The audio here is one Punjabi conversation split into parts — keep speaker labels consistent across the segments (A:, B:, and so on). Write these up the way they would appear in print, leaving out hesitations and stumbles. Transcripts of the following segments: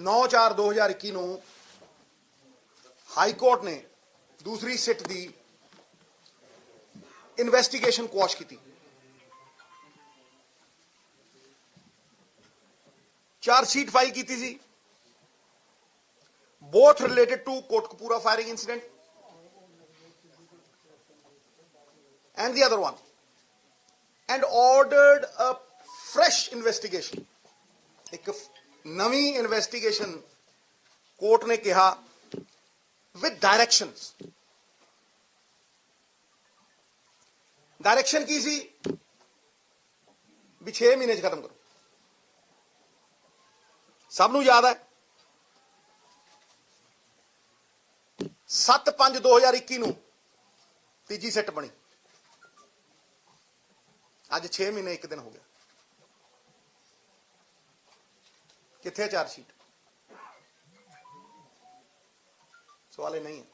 A: 9/4/2021 ਨੂੰ ਹਾਈ ਕੋਰਟ ਨੇ ਦੂਸਰੀ ਸਿੱਟ ਦੀ ਇਨਵੈਸਟੀਗੇਸ਼ਨ ਕੁਆਸ਼ ਕੀਤੀ। ਚਾਰਜਸ਼ੀਟ ਫਾਈਲ ਕੀਤੀ ਸੀ, both related to Kotkapura firing incident and the other one, and ordered a fresh investigation. एक नवी investigation कोर्ट ने कहा with directions. डायरेक्शन की सी भी 6 महीने खत्म करो। सबनू याद है 7/5/2021 ਨੂੰ ਤੀਜੀ ਸਿੱਟ ਬਣੀ। ਅੱਜ 6 ਮਹੀਨੇ 1 ਦਿਨ ਹੋ ਗਿਆ। ਕਿੱਥੇ ਚਾਰਜਸ਼ੀਟ? ਸਵਾਲ ਇਹ ਨਹੀਂ ਹੈ।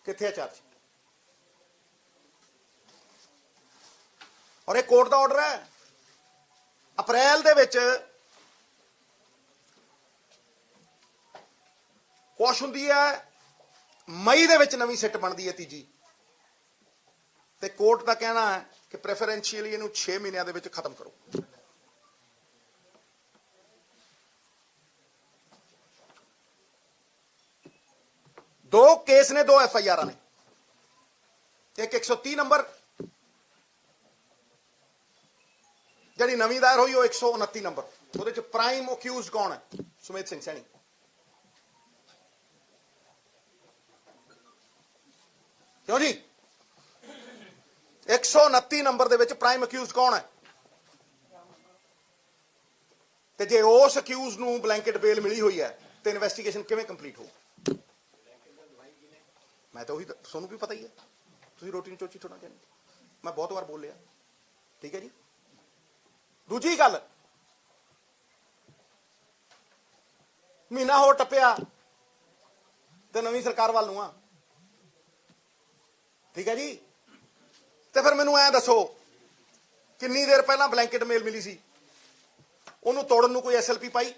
A: ਕਿੱਥੇ ਚਾਰਜਸ਼ੀਟ? ਔਰ ਇਹ ਕੋਰਟ ਦਾ ਆਰਡਰ ਹੈ। ਅਪ੍ਰੈਲ ਦੇ ਵਿੱਚ ਕੁਆਸ਼ ਹੁੰਦੀ ਹੈ, ਮਈ ਦੇ ਵਿੱਚ ਨਵੀਂ ਸਿੱਟ ਬਣਦੀ ਹੈ ਤੀਜੀ, ਤੇ ਕੋਰਟ ਦਾ ਕਹਿਣਾ ਹੈ ਕਿ ਪ੍ਰੈਫਰੈਂਸ਼ੀਅਲੀ ਇਹਨੂੰ 6 ਮਹੀਨਿਆਂ ਦੇ ਵਿੱਚ ਖਤਮ ਕਰੋ। ਦੋ ਕੇਸ ਨੇ, 2 FIR ਨੇ। ਇੱਕ 130 ਨੰਬਰ ਜਿਹੜੀ ਨਵੀਂ ਦਾਇਰ ਹੋਈ, ਉਹ 129 ਨੰਬਰ। ਉਹਦੇ ਚ ਪ੍ਰਾਈਮ ਅਕਿਊਜ਼ਡ ਕੌਣ ਹੈ? ਸੁਮੇਧ ਸਿੰਘ ਸੈਣੀ। क्यों जी? 129 नंबर ਦੇ ਵਿੱਚ ਪ੍ਰਾਈਮ ਅਕਿਊਜ਼ਡ ਕੌਣ ਹੈ? ਤੇ ਜੇ ਉਸ ਅਕਿਊਜ਼ ਨੂੰ ਬਲੈਂਕਟ ਬੇਲ ਮਿਲੀ ਹੋਈ ਹੈ ਤੇ ਇਨਵੈਸਟੀਗੇਸ਼ਨ ਕਿਵੇਂ ਕੰਪਲੀਟ ਹੋਊ? ਮੈਂ ਤਾਂ ਉਹੀ ਤੁਹਾਨੂੰ ਵੀ ਪਤਾ ਹੀ ਹੈ। ਤੁਸੀਂ ਰੋਟੀ ਨੂੰ ਚੋਚੀ ਥੋੜਾ ਕਹਿੰਦੇ, ਮੈਂ ਬਹੁਤ ਵਾਰ ਬੋਲਿਆ। ਠੀਕ ਹੈ ਜੀ। ਦੂਜੀ ਗੱਲ, ਮਹੀਨਾ ਹੋਰ ਟੱਪਿਆ ਤੇ ਨਵੀਂ ਸਰਕਾਰ ਵੱਲ ਨੂੰ ਆ। ਠੀਕ ਹੈ ਜੀ। ਤੇ ਫਿਰ ਮੈਨੂੰ ਐ ਦੱਸੋ, ਕਿੰਨੀ ਦੇਰ ਪਹਿਲਾਂ ਬਲੈਂਕਟ ਮੇਲ ਮਿਲੀ ਸੀ? ਉਹਨੂੰ ਤੋੜਨ ਨੂੰ ਕੋਈ SLP ਪਾਈ?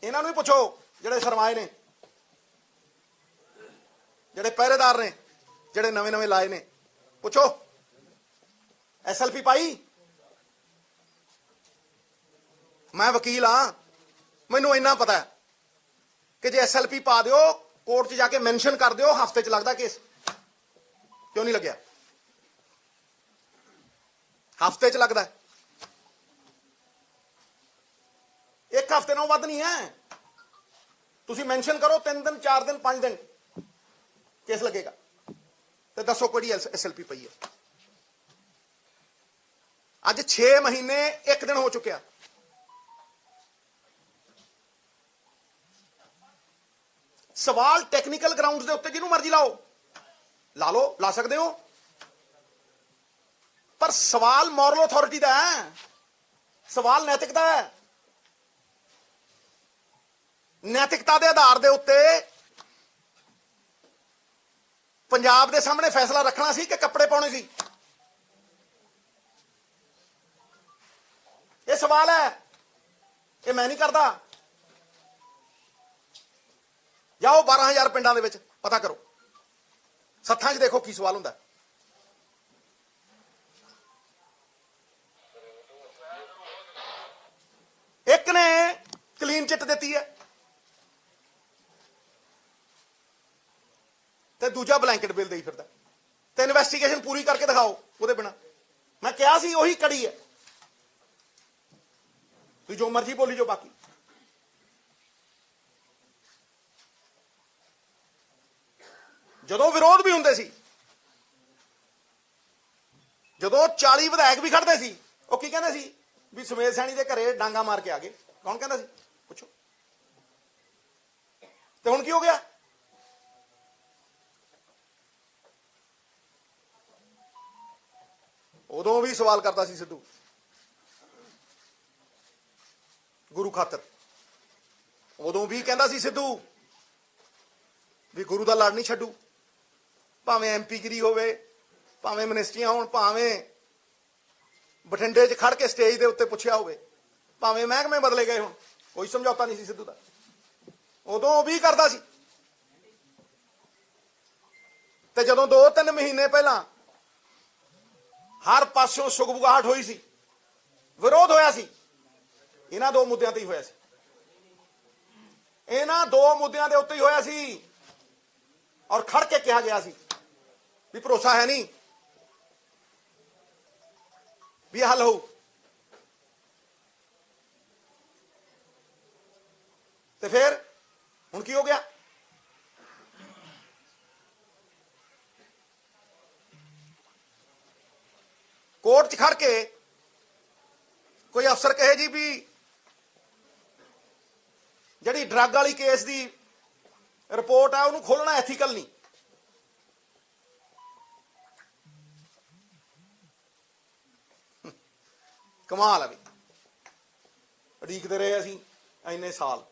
A: ਇਹਨਾਂ ਨੂੰ ਹੀ ਪੁੱਛੋ, ਜਿਹੜੇ ਸਰਮਾਏ ਨੇ, ਜਿਹੜੇ ਪਹਿਰੇਦਾਰ ਨੇ, ਜਿਹੜੇ ਨਵੇਂ ਨਵੇਂ ਲਾਏ ਨੇ, ਪੁੱਛੋ SLP ਪਾਈ? ਮੈਂ ਵਕੀਲ ਹਾਂ, ਮੈਨੂੰ ਇੰਨਾ ਪਤਾ ਹੈ ਕਿ ਜੇ SLP ਪਾ ਦਿਓ, ਕੋਰਟ 'ਚ ਜਾ ਕੇ ਮੈਂਸ਼ਨ ਕਰ ਦਿਓ, ਹਫ਼ਤੇ 'ਚ ਲੱਗਦਾ ਕੇਸ। ਕਿਉਂ ਨਹੀਂ ਲੱਗਿਆ? ਹਫ਼ਤੇ 'ਚ ਲੱਗਦਾ। 1 ਹਫ਼ਤੇ ਨਾਲੋਂ ਵੱਧ ਨਹੀਂ ਹੈ। ਤੁਸੀਂ ਮੈਂਸ਼ਨ ਕਰੋ 3 ਦਿਨ, 4 ਦਿਨ, 5 ਦਿਨ ਕੇਸ ਲੱਗੇਗਾ। ਤੇ ਦੱਸੋ ਕਿਹੜੀ SLP ਪਈ ਹੈ? ਅੱਜ 6 ਮਹੀਨੇ 1 ਦਿਨ ਹੋ ਚੁੱਕਿਆ। ਸਵਾਲ ਟੈਕਨੀਕਲ ਗਰਾਊਂਡਸ ਦੇ ਉੱਤੇ ਜਿਹਨੂੰ ਮਰਜ਼ੀ ਲਾਓ, ਲਾ ਲਓ, ਲਾ ਸਕਦੇ ਹੋ, ਪਰ ਸਵਾਲ ਮੋਰਲ ਅਥਾਰਟੀ ਦਾ ਹੈ, ਸਵਾਲ ਨੈਤਿਕਤਾ ਹੈ। ਨੈਤਿਕਤਾ ਦੇ ਆਧਾਰ ਦੇ ਉੱਤੇ ਪੰਜਾਬ ਦੇ ਸਾਹਮਣੇ ਫੈਸਲਾ ਰੱਖਣਾ ਸੀ ਕਿ ਕੱਪੜੇ ਪਾਉਣੇ ਸੀ? ਇਹ ਸਵਾਲ ਹੈ। ਇਹ ਮੈਂ ਨਹੀਂ ਕਰਦਾ। ਜਾਓ 12,000 ਪਿੰਡਾਂ ਦੇ ਵਿੱਚ ਪਤਾ ਕਰੋ, ਸੱਥਾਂ 'ਚ ਦੇਖੋ ਕੀ ਸਵਾਲ ਹੁੰਦਾ। ਇੱਕ ਨੇ ਕਲੀਨ ਚਿੱਟ ਦਿੱਤੀ ਹੈ ਤੇ ਦੂਜਾ ਬਲੈਂਕਟ ਬਿੱਲ ਦੇਈ ਫਿਰਦਾ। ਤੇ ਇਨਵੈਸਟੀਗੇਸ਼ਨ ਪੂਰੀ ਕਰਕੇ ਦਿਖਾਓ ਉਹਦੇ ਬਿਨਾਂ। ਮੈਂ ਕਿਹਾ ਸੀ ਉਹੀ ਕੜੀ ਹੈ। ਤੁਸੀਂ ਜੋ ਮਰਜ਼ੀ ਬੋਲੀ ਜੋ, ਬਾਕੀ ਜਦੋਂ ਵਿਰੋਧ ਵੀ ਹੁੰਦੇ ਸੀ, ਜਦੋਂ 40 ਵਿਧਾਇਕ ਵੀ ਖੜਦੇ ਸੀ, ਉਹ ਕੀ ਕਹਿੰਦੇ ਸੀ? ਵੀ ਸੁਮੇਧ ਸੈਣੀ ਦੇ ਘਰੇ ਡਾਂਗਾ ਮਾਰ ਕੇ ਆ ਗਏ। ਕੌਣ ਕਹਿੰਦਾ ਸੀ? ਪੁੱਛੋ। ਤੇ ਹੁਣ ਕੀ ਹੋ ਗਿਆ? ਉਦੋਂ ਵੀ ਸਵਾਲ ਕਰਦਾ ਸੀ ਸਿੱਧੂ ਗੁਰੂ ਖਾਤਰ। ਉਦੋਂ ਵੀ ਕਹਿੰਦਾ ਸੀ ਸਿੱਧੂ ਵੀ ਗੁਰੂ ਦਾ ਲੜ ਨਹੀਂ ਛੱਡੂ, ਭਾਵੇਂ MP ਗਿਰੀ ਹੋਵੇ, ਭਾਵੇਂ ਮਿਨਿਸਟਰੀਆਂ ਹੋਣ, ਭਾਵੇਂ ਬਠਿੰਡੇ 'ਚ ਖੜ ਕੇ ਸਟੇਜ ਦੇ ਉੱਤੇ ਪੁੱਛਿਆ ਹੋਵੇ, ਭਾਵੇਂ ਮਹਿਕਮੇ ਬਦਲੇ ਗਏ ਹੁਣ, ਕੋਈ ਸਮਝੌਤਾ ਨਹੀਂ ਸੀ ਸਿੱਧੂ ਦਾ। ਉਦੋਂ ਉਹ ਵੀ ਕਰਦਾ ਸੀ। ਤੇ ਜਦੋਂ 2-3 ਮਹੀਨੇ ਪਹਿਲਾਂ ਹਰ ਪਾਸਿਓਂ ਸੁਗਬੁਗਾਹਟ ਹੋਈ ਸੀ, ਵਿਰੋਧ ਹੋਇਆ ਸੀ, ਇਹਨਾਂ 2 ਮੁੱਦਿਆਂ ਤੇ ਹੀ ਹੋਇਆ ਸੀ। ਇਹਨਾਂ 2 ਮੁੱਦਿਆਂ ਦੇ ਉੱਤੇ ਹੀ ਹੋਇਆ ਸੀ। ਔਰ ਖੜ ਕੇ ਕਿਹਾ ਗਿਆ ਸੀ ਵੀ ਭਰੋਸਾ ਹੈ ਨਹੀਂ ਵੀ ਇਹ ਹੱਲ ਹੋਊ। ਤੇ ਫਿਰ ਹੁਣ ਕੀ ਹੋ ਗਿਆ? ਕੋਰਟ 'ਚ ਖੜ ਕੇ ਕੋਈ ਅਫਸਰ ਕਹੇ ਜੀ ਵੀ ਜਿਹੜੀ ਡਰੱਗ ਵਾਲੀ ਕੇਸ ਦੀ ਰਿਪੋਰਟ ਆ ਉਹਨੂੰ ਖੋਲਣਾ ਐਥੀਕਲ ਨਹੀਂ। ਕਮਾਲ ਆ ਵੀ। ਉਡੀਕਦੇ ਰਹੇ ਅਸੀਂ ਇੰਨੇ ਸਾਲ,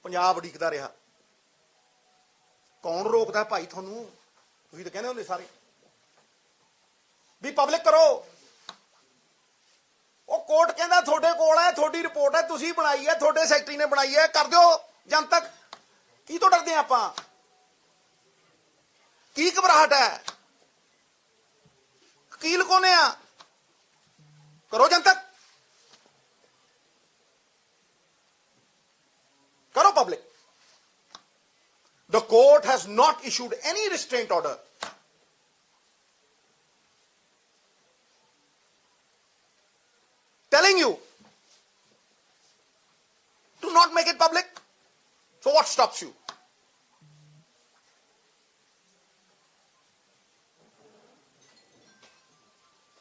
A: ਪੰਜਾਬ ਉਡੀਕਦਾ ਰਿਹਾ। ਕੌਣ ਰੋਕਦਾ ਭਾਈ ਤੁਹਾਨੂੰ? ਤੁਸੀਂ ਤਾਂ ਕਹਿੰਦੇ ਹੁੰਦੇ ਸਾਰੇ ਵੀ ਪਬਲਿਕ ਕਰੋ। ਉਹ ਕੋਰਟ ਕਹਿੰਦਾ ਤੁਹਾਡੇ ਕੋਲ ਹੈ, ਤੁਹਾਡੀ ਰਿਪੋਰਟ ਹੈ, ਤੁਸੀਂ ਬਣਾਈ ਹੈ, ਤੁਹਾਡੇ ਸੈਕਟਰੀ ਨੇ ਬਣਾਈ ਹੈ, ਕਰ ਦਿਓ ਜਨਤਕ। ਕੀ ਤੋਂ ਡਰਦੇ ਆਪਾਂ? ਕੀ ਘਬਰਾਹਟ ਹੈ? ਵਕੀਲ ਕੋਨੇ ਆ? ਕਰੋ ਜਨਤਕ, ਕਰੋ public. The court has not issued any restraint order. Telling you to not make it public. So what stops you?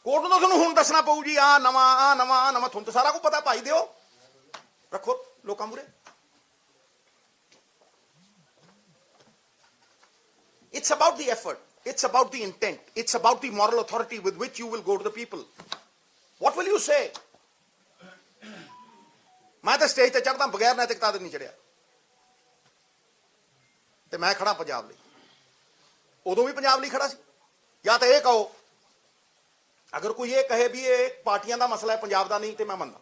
A: Court ਨੂੰ ਤੁਹਾਨੂੰ ਹੁਣ ਦੱਸਣਾ ਪਊ ਜੀ ਆ ਨਵਾਂ ਤੁਹਾਨੂੰ ਤਾਂ ਸਾਰਾ ਕੁਝ ਪਤਾ। ਭਾਈ ਦਿਓ, ਰੱਖੋ ਲੋਕਾਂ ਮੂਹਰੇ। It's about the effort. It's about the intent. It's about the moral authority with which you will go to the people. What will you say? ਮੈਂ ਤਾਂ ਸਟੇਜ ਤੇ ਚੜ੍ਹਦਾ ਬਗੈਰ ਨੈਤਿਕਤਾ ਦੇ ਨਹੀਂ ਚੜਿਆ। ਤੇ ਮੈਂ ਖੜਾ ਪੰਜਾਬ ਲਈ, ਉਦੋਂ ਵੀ ਪੰਜਾਬ ਲਈ ਖੜਾ ਸੀ। ਜਾਂ ਤਾਂ ਇਹ ਕਹੋ, ਅਗਰ ਕੋਈ ਇਹ ਕਹੇ ਵੀ ਇਹ ਪਾਰਟੀਆਂ ਦਾ ਮਸਲਾ ਹੈ ਪੰਜਾਬ ਦਾ ਨਹੀਂ, ਤੇ ਮੈਂ ਮੰਨਦਾ।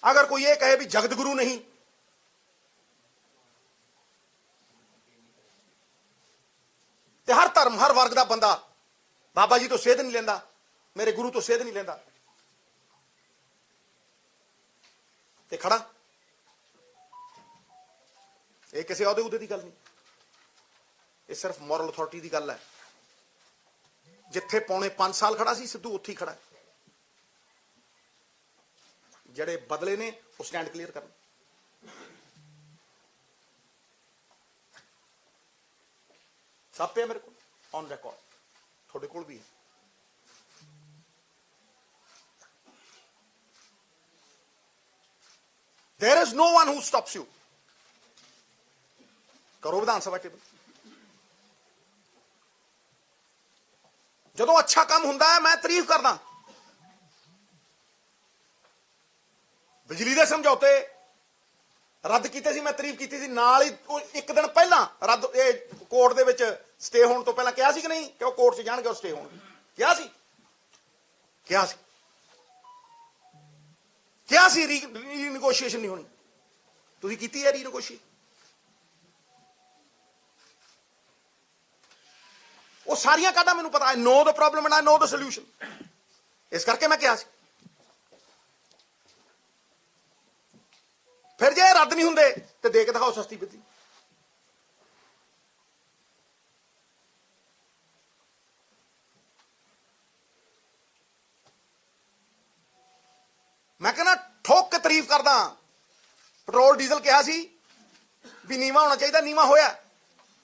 A: ਅਗਰ ਕੋਈ ਇਹ ਕਹੇ ਵੀ ਜਗਤ ਗੁਰੂ ਨਹੀਂ, ਤੇ ਹਰ ਧਰਮ ਹਰ ਵਰਗ ਦਾ ਬੰਦਾ ਬਾਬਾ ਜੀ ਤੋਂ ਸੇਧ ਨਹੀਂ ਲੈਂਦਾ, ਮੇਰੇ ਗੁਰੂ ਤੋਂ ਸੇਧ ਨਹੀਂ ਲੈਂਦਾ, ਤੇ ਖੜਾ। ਇਹ ਕਿਸੇ ਅਹੁਦੇ ਦੀ ਗੱਲ ਨਹੀਂ, ਇਹ ਸਿਰਫ ਮੋਰਲ ਅਥਾਰਟੀ ਦੀ ਗੱਲ ਹੈ। ਜਿੱਥੇ ਪੌਣੇ 5 ਸਾਲ ਖੜਾ ਸੀ ਸਿੱਧੂ, ਉੱਥੇ ਹੀ ਖੜਾ। ਜਿਹੜੇ ਬਦਲੇ ਨੇ ਉਹ ਸਟੈਂਡ ਕਲੀਅਰ ਕਰਨ। ਸਭ ਪਿਆ ਮੇਰੇ ਕੋਲ ਔਨ ਰਿਕਾਰਡ, ਤੁਹਾਡੇ ਕੋਲ ਵੀ ਹੈ। There is no one who stops you. ਕਰੋ ਵਿਧਾਨ ਸਭਾ ਟੇਬਲ। ਜਦੋਂ ਅੱਛਾ ਕੰਮ ਹੁੰਦਾ ਹੈ ਮੈਂ ਤਾਰੀਫ ਕਰਦਾ। ਬਿਜਲੀ ਦੇ ਸਮਝੌਤੇ ਰੱਦ ਕੀਤੇ ਸੀ, ਮੈਂ ਤਾਰੀਫ ਕੀਤੀ ਸੀ। ਨਾਲ ਹੀ ਇੱਕ ਦਿਨ ਪਹਿਲਾਂ ਰੱਦ, ਇਹ ਕੋਰਟ ਦੇ ਵਿੱਚ ਸਟੇ ਹੋਣ ਤੋਂ ਪਹਿਲਾਂ ਕਿਹਾ ਸੀ ਕਿ ਨਹੀਂ ਕਿ ਉਹ ਕੋਰਟ 'ਚ ਜਾਣਗੇ, ਉਹ ਸਟੇ ਹੋਣਗੇ। ਕਿਹਾ ਸੀ ਰੀਨੈਗੋਸ਼ੀਏਸ਼ਨ ਨਹੀਂ ਹੋਣੀ। ਤੁਸੀਂ ਕੀਤੀ ਹੈ ਰੀਨੈਗੋਸ਼ੀਏਸ਼ਨ? ਉਹ ਸਾਰੀਆਂ ਕਾਢਾਂ ਮੈਨੂੰ ਪਤਾ ਹੈ। Know the problem and I know the solution. ਇਸ ਕਰਕੇ ਮੈਂ ਕਿਹਾ ਸੀ। ਫਿਰ ਜੇ ਰੱਦ ਨਹੀਂ ਹੁੰਦੇ ਤੇ ਦੇ ਕੇ ਦਿਖਾਓ ਸਸਤੀ ਬਿਜਲੀ। ਮੈਂ ਕਹਿੰਦਾ ਠੋਕ ਕੇ ਤਾਰੀਫ ਕਰਦਾ। ਪੈਟਰੋਲ ਡੀਜ਼ਲ ਕਿਹਾ ਸੀ ਵੀ ਨੀਵਾਂ ਹੋਣਾ ਚਾਹੀਦਾ, ਨੀਵਾਂ ਹੋਇਆ।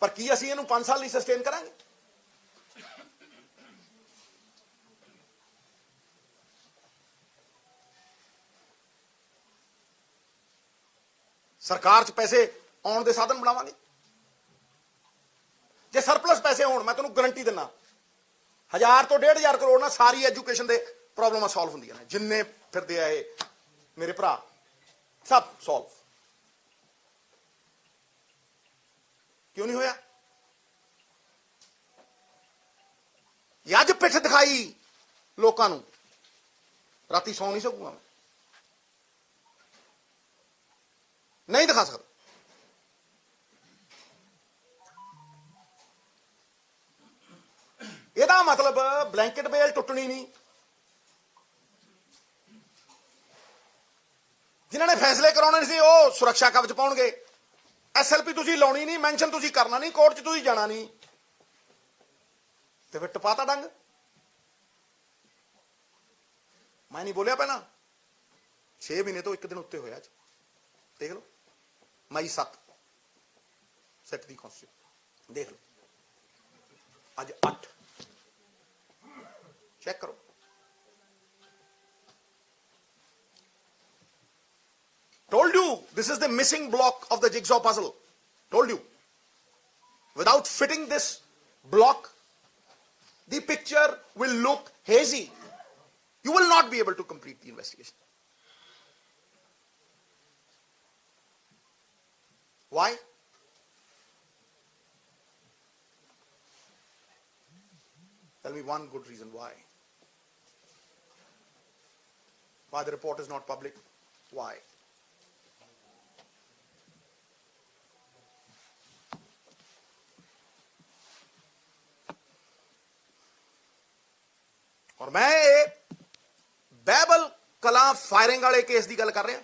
A: ਪਰ ਕੀ ਅਸੀਂ ਇਹਨੂੰ 5 ਸਾਲ ਲਈ ਸਸਟੇਨ ਕਰਾਂਗੇ? ਸਰਕਾਰ 'ਚ ਪੈਸੇ ਆਉਣ ਦੇ ਸਾਧਨ ਬਣਾਵਾਂਗੇ। ਜੇ ਸਰਪਲਸ ਪੈਸੇ ਹੋਣ, ਮੈਂ ਤੁਹਾਨੂੰ ਗਰੰਟੀ ਦਿੰਦਾ 1000 ਤੋਂ 1500 ਕਰੋੜ ਨਾਲ ਸਾਰੀ ਐਜੂਕੇਸ਼ਨ ਦੇ ਪ੍ਰੋਬਲਮਾਂ ਸੋਲਵ ਹੁੰਦੀਆਂ ਨੇ। ਜਿੰਨੇ ਫਿਰਦੇ ਆ ਇਹ ਮੇਰੇ ਭਰਾ, ਸਭ ਸੋਲਵ। ਕਿਉਂ ਨਹੀਂ ਹੋਇਆ? ਅੱਜ पिठ दिखाई लोकां नूं, राती सौ नहीं सकूंगा, मैं नहीं दिखा सकता। ਇਹਦਾ ਮਤਲਬ ਬਲੈਂਕਟ ਬੇਲ ਟੁੱਟਣੀ ਨਹੀਂ। ਜਿਨ੍ਹਾਂ ਨੇ ਫੈਸਲੇ ਕਰਾਉਣੇ ਸੀ ਉਹ ਸੁਰੱਖਿਆ ਕਵਚ ਪਾਉਣਗੇ। ਐਸਐਲਪੀ ਤੁਸੀਂ ਲਾਉਣੀ ਨਹੀਂ, ਮੈਂਸ਼ਨ ਤੁਸੀਂ ਕਰਨਾ ਨਹੀਂ, ਕੋਰਟ 'ਚ ਤੁਸੀਂ ਜਾਣਾ ਨਹੀਂ, ਤੇ ਫਿਰ ਟਪਾਤਾ ਡੰਗ। ਮੈਂ ਨਹੀਂ ਬੋਲਿਆ ਪਹਿਲਾਂ, 6 ਮਹੀਨੇ ਤੋਂ 1 ਦਿਨ ਉੱਤੇ ਹੋਇਆ ਅੱਜ, ਦੇਖ ਲਓ। ਮਈ 7 ਸੈਟ ਦੀ ਕਨਸਟੀਟਿਊਸ਼ਨ ਦੇਖ ਲਓ, ਅੱਜ 8 चेक करो। Told you this is the missing block of the jigsaw puzzle. Told you. Without fitting this block, the picture will look hazy. You will not be able to complete the investigation. Why? Tell me one good reason why. Why the report is not public? Why? और मैं बैबल कला फायरिंग वाले केस की गल कर रहा।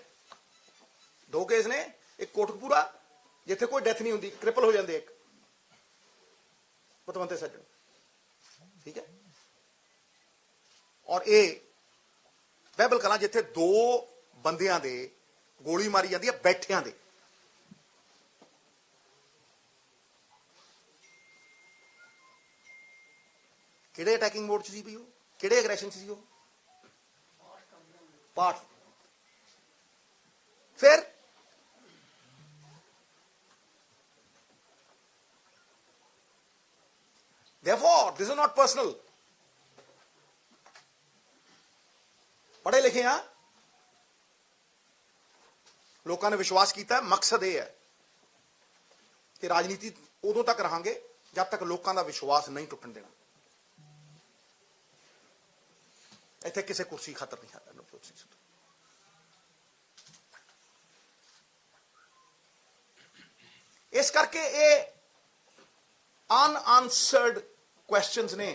A: 2 केस ने, एक कोटकपूरा जिथे कोई डेथ नहीं होती, क्रिपल हो जाते, एक पतवंते सज्जन, ठीक है, और ये बैबल कला जिथे 2 बंदियां दे गोली मारी जाती है बैठियां दे। किहड़े अटैकिंग मोड च सी भी, किहड़े एग्रैशन च सी वो, पाठ। फिर therefore this is not personal. पढ़े लिखे हैं, लोगों ने विश्वास किया। मकसद यह है कि राजनीति उदों तक रहांगे जब तक लोगों का विश्वास नहीं टुटन देना। इत्थे किसी कुर्सी खातर नहीं आता। इस करके ये unanswered questions ने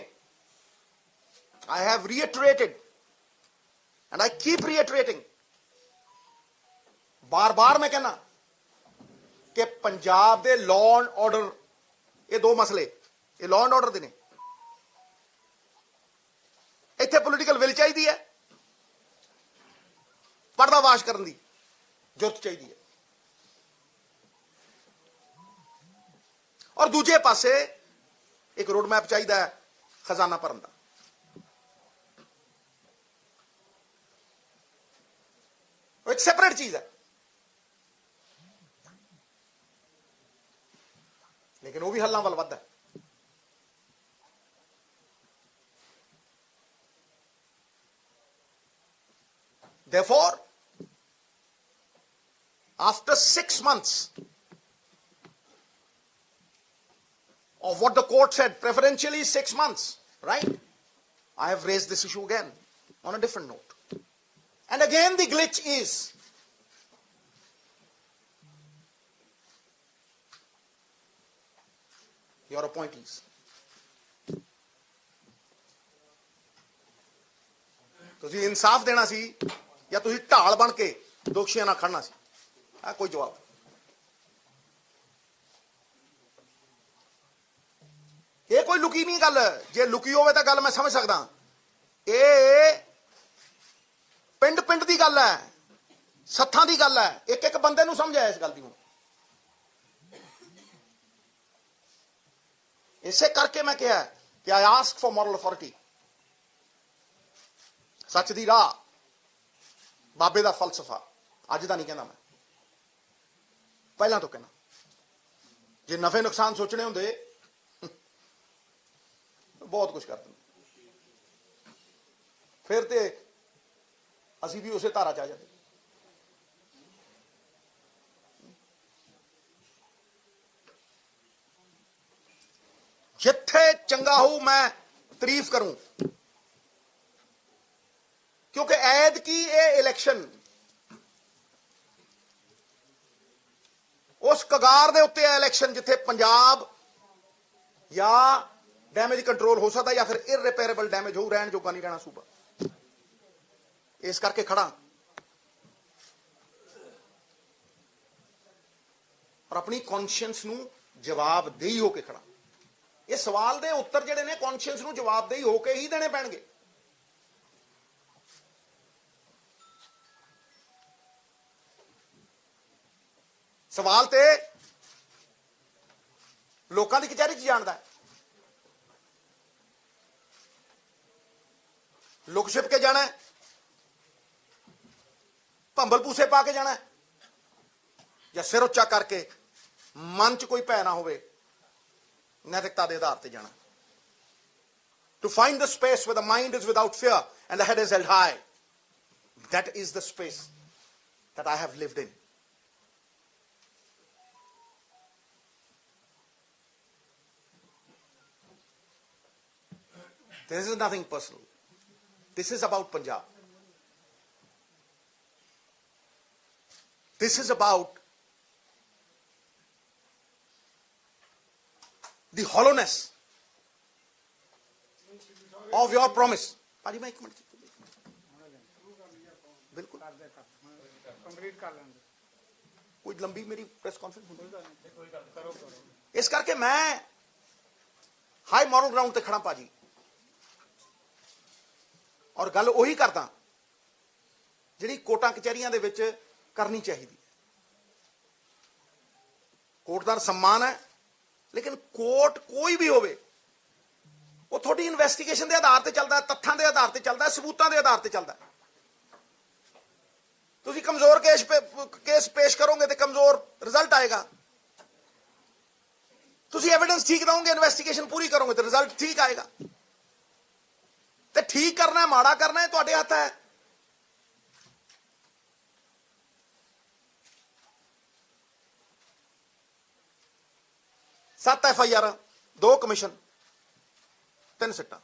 A: I have reiterated and I keep reiterating, बार बार मैं कहना कि पंजाब दे लॉ एंड ऑर्डर, ये 2 मसले, ये लॉ एंड ऑर्डर दे ने, इत्थे पोलिटिकल विल चाहिए है, पर्दाफाश करने की जुर्त चाहिए है, और दूजे पासे एक रोड मैप चाहिए है खजाना भरन दा। एक सेपरेट चीज है, लेकिन वो भी हल्लां वल वध है। Therefore, after 6 months of what the court said, preferentially 6 months, right? I have raised this issue again on a different note. And again the glitch is your appointees. ਤੁਸੀਂ इंसाफ देना सी या ਤੁਸੀਂ ਢਾਲ ਬਣ ਕੇ ਦੋਸ਼ੀਆਂ ਨਾਲ ਖੜਨਾ ਸੀ? ਆ ਕੋਈ ਜਵਾਬ? ਇਹ ਕੋਈ ਲੁਕੀ ਨਹੀਂ ਗੱਲ। ਜੇ ਲੁਕੀ ਹੋਵੇ ਤਾਂ ਗੱਲ ਮੈਂ ਸਮਝ ਸਕਦਾ। ਇਹ ਪਿੰਡ ਪਿੰਡ ਦੀ ਗੱਲ ਹੈ, ਸੱਥਾਂ ਦੀ ਗੱਲ ਹੈ। ਇੱਕ ਇੱਕ ਬੰਦੇ ਨੂੰ ਸਮਝ ਆਇਆ ਇਸ ਗੱਲ ਦੀ। ਹੁਣ ਇਸੇ ਕਰਕੇ ਮੈਂ ਕਿਹਾ ਕਿ ਆਈ ਆਸਕ ਫॉर ਮੋਰਲ ਅਥਾਰਟੀ। ਸੱਚ ਦੀ ਰਾਹ, ਬਾਬੇ ਦਾ ਫਲਸਫਾ ਅੱਜ ਦਾ ਨਹੀਂ ਕਹਿੰਦਾ ਮੈਂ, ਪਹਿਲਾਂ ਤੋਂ ਕਹਿੰਦਾ। ਜੇ ਨਫੇ ਨੁਕਸਾਨ ਸੋਚਣੇ ਹੁੰਦੇ ਬਹੁਤ ਕੁਝ ਕਰ ਦਿੰਦੇ, ਫਿਰ ਤੇ ਅਸੀਂ ਵੀ ਉਸੇ ਧਾਰਾ ਚ ਆ ਜਾਂਦੇ। ਜਿੱਥੇ ਚੰਗਾ ਹੋਊ ਮੈਂ तारीफ करूं, क्योंकि ऐद की ये इलैक्शन उस कगार दे उत्ते है इलैक्शन जिथे पंजाब या डैमेज कंट्रोल हो सकता या फिर इररिपेयरेबल डैमेज हो, रहन जोगा नहीं रहना सूबा। इस करके खड़ा और अपनी कॉन्शियंस नू जवाबदेही होके खड़ा। ये सवाल दे उत्तर जिहड़े ने कॉन्शियंस नू जवाबदेही होके ही देने पैणगे। सवाल ते लोकां दी कचहरी च जानदा है, लुक छिप के जाना है, भंबल पूसे पा के जाना है, या सिर उच्चा करके मन च कोई भै ना होवे, नैतिकता के आधार पर जाना। To find the space where the mind is without fear and the head is held high, that is the space that I have lived in. This is nothing personal. This is about Punjab. This is about the hollowness of your promise. ਭਾਜੀ ਮੈਂ ਇੱਕ ਮਿੰਟ ਬਿਲਕੁਲ ਕੰਪਲੀਟ ਕਰ ਲੈਂਦੇ, ਕੋਈ ਲੰਬੀ ਮੇਰੀ ਪ੍ਰੈਸ ਕਾਨਫਰੰਸ ਹੁੰਦੀ ਇਸ ਕਰਕੇ ਮੈਂ ਹਾਈ ਮੋਰਲ ਗਰਾਊਂਡ ਤੇ ਖੜਾ ਭਾਜੀ, ਔਰ ਗੱਲ ਉਹੀ ਕਰਦਾ ਜਿਹੜੀ ਕੋਟਾਂ ਕਚਹਿਰੀਆਂ ਦੇ ਵਿੱਚ ਕਰਨੀ ਚਾਹੀਦੀ। ਕੋਰਟ ਦਾ सम्मान ਹੈ, लेकिन कोर्ट कोई भी होवे वो थोड़ी इन्वेस्टिगेशन के आधार पर चलता है, तथ्यों के आधार पर चलता है, सबूतों के आधार पर चलता है। तुसी कमजोर केस पेश करोगे तो कमजोर रिजल्ट आएगा, तुसी एविडेंस ठीक दोगे, इन्वेस्टिगेशन पूरी करोगे तो रिजल्ट ठीक आएगा। तो ठीक करना है माड़ा करना है तुहाडे हत्थ है। सत्त FIR, 2 कमीशन, 3 सिट्टां।